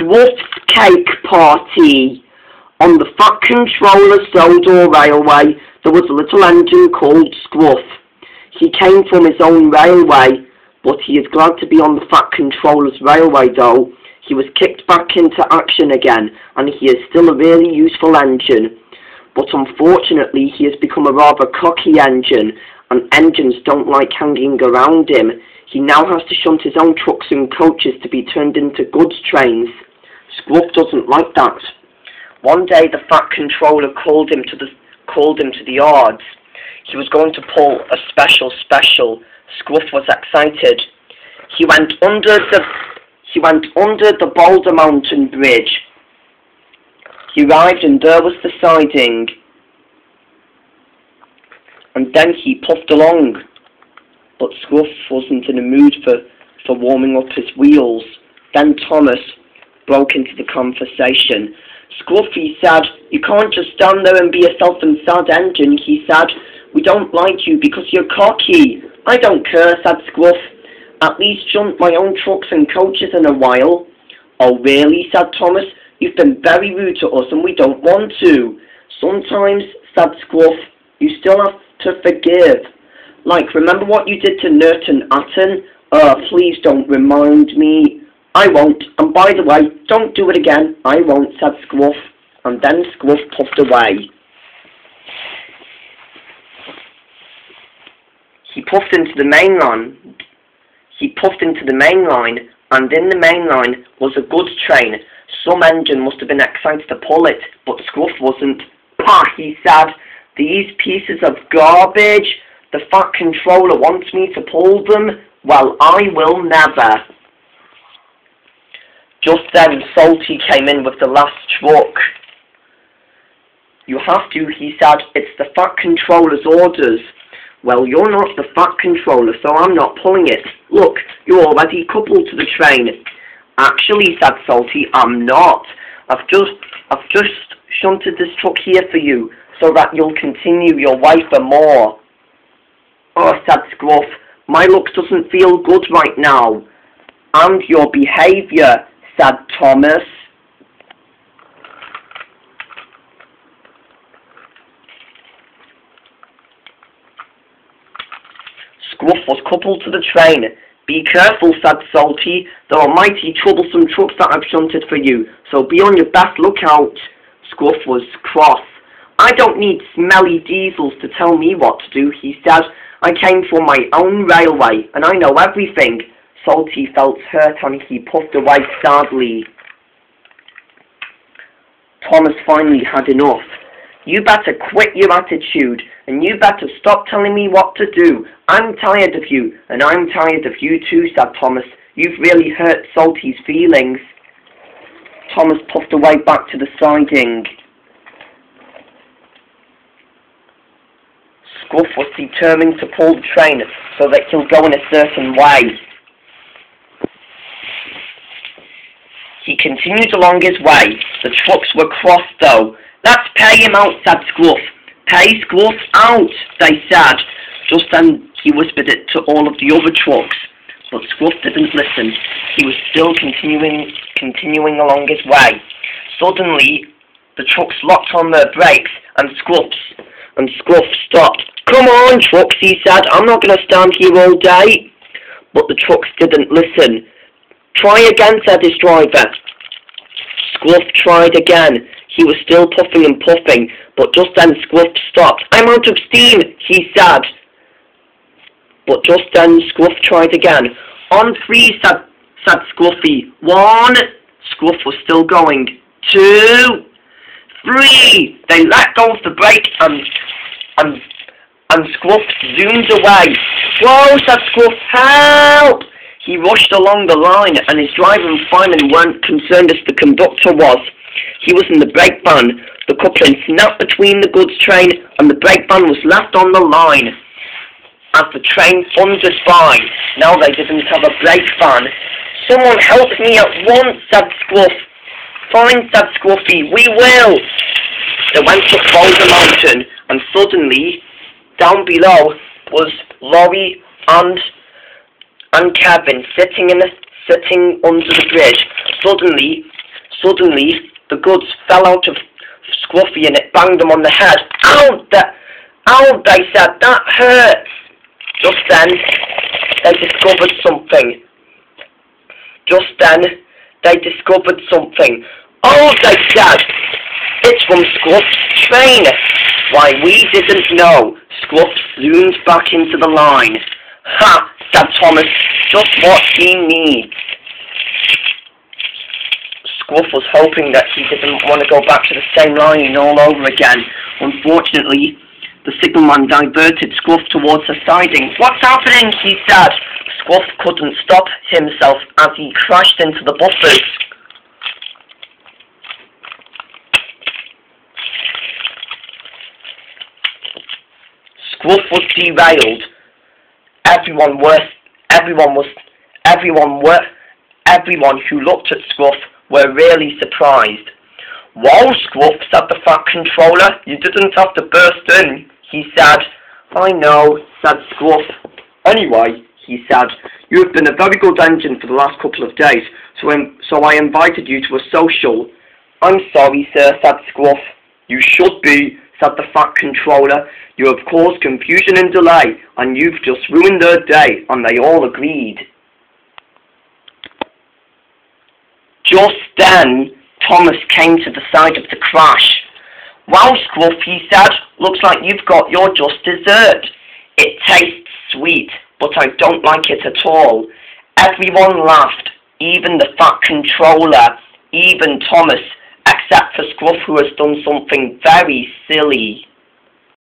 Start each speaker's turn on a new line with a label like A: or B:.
A: Scruff's cake party. On the Fat Controller's Sodor Railway, there was a little engine called Scruff. He came from his own railway, but he is glad to be on the Fat Controller's Railway though. He was kicked back into action again, and he is still a really useful engine. But unfortunately, he has become a rather cocky engine, and engines don't like hanging around him. He now has to shunt his own trucks and coaches to be turned into goods trains. Scruff doesn't like that. One day the Fat Controller called him to the yards. He was going to pull a special. Scruff was excited. He went under the Boulder Mountain Bridge. He arrived and there was the siding. And then he puffed along. But Scruff wasn't in the mood for warming up his wheels. Then Thomas broke into the conversation. Scruff, he said, you can't just stand there and be a self-and-sad engine. He said, we don't like you because you're cocky. I don't care, said Scruff. At least shunt my own trucks and coaches in a while. Oh really, said Thomas. You've been very rude to us and we don't want to. Sometimes, said Scruff, you still have to forgive. Like, remember what you did to Nert and Atten? Please don't remind me. I won't. And by the way, don't do it again. I won't, said Scruff. And then Scruff puffed away. He puffed into the main line, and in the main line was a goods train. Some engine must have been excited to pull it, but Scruff wasn't. Pah, he said, these pieces of garbage, the Fat Controller wants me to pull them. Well, I will never. Just then, Salty came in with the last truck. You have to, he said, it's the Fat Controller's orders. Well, you're not the Fat Controller, so I'm not pulling it. Look, you're already coupled to the train. Actually, said Salty, I'm not. I've just shunted this truck here for you, so that you'll continue your way for more. Oh, said Scruff, my luck doesn't feel good right now. And your behaviour, said Thomas. Scruff was coupled to the train. Be careful, said Salty. There are mighty troublesome trucks that I've shunted for you, so be on your best lookout. Scruff was cross. I don't need smelly diesels to tell me what to do, he said. I came from my own railway, and I know everything. Salty felt hurt and he puffed away sadly. Thomas finally had enough. You better quit your attitude, and you better stop telling me what to do. I'm tired of you, and I'm tired of you too, said Thomas. You've really hurt Salty's feelings. Thomas puffed away back to the siding. Scruff was determined to pull the train so that he'll go in a certain way. He continued along his way. The trucks were crossed though. Let's pay him out, said Scruff. Pay Scruff out, they said. Just then he whispered it to all of the other trucks. But Scruff didn't listen. He was still continuing along his way. Suddenly, the trucks locked on their brakes, and Scruff stopped. Come on, trucks, he said. I'm not going to stand here all day. But the trucks didn't listen. Try again, said his driver. Scruff tried again. He was still puffing and puffing, but just then Scruff stopped. I'm out of steam, he said. But just then Scruff tried again. On three, said Scruffy. 1. Scruff was still going. 2, 3. They let go of the brake and Scruff zoomed away. Whoa, said Scruff, help! He rushed along the line, and his driver and fireman weren't concerned as the conductor was. He was in the brake van. The coupling snapped between the goods train, and the brake van was left on the line. As the train thundered by, now they didn't have a brake van. Someone help me at once, said Scruff. Fine, said Scruffy, we will. They went up Boulder Mountain, and suddenly, down below, was Laurie and Kevin sitting under the bridge. Suddenly, Suddenly, the goods fell out of Scruffy and it banged him on the head. Ow! Ow! They said, that hurt! Just then, they discovered something. Oh, they said, it's from Scruff's train. Why, we didn't know. Scruff zoomed back into the line. Ha, said Thomas, just what he needs. Scruff was hoping that he didn't want to go back to the same line all over again. Unfortunately, the signalman diverted Scruff towards the siding. What's happening? He said. Scruff couldn't stop himself as he crashed into the buffers. Scruff was derailed. Everyone who looked at Scruff were really surprised. Whoa, Scruff, said the Fat Controller, you didn't have to burst in, he said. I know, said Scruff. Anyway, he said, you have been a very good engine for the last couple of days, so I invited you to a social. I'm sorry, sir, said Scruff. You should be, said the Fat Controller. You have caused confusion and delay, and you've just ruined their day, and they all agreed. Just then, Thomas came to the side of the crash. Wow, Scruff, he said, looks like you've got your just dessert. It tastes sweet, but I don't like it at all. Everyone laughed, even the Fat Controller, even Thomas, except for Scruff, who has done something very silly.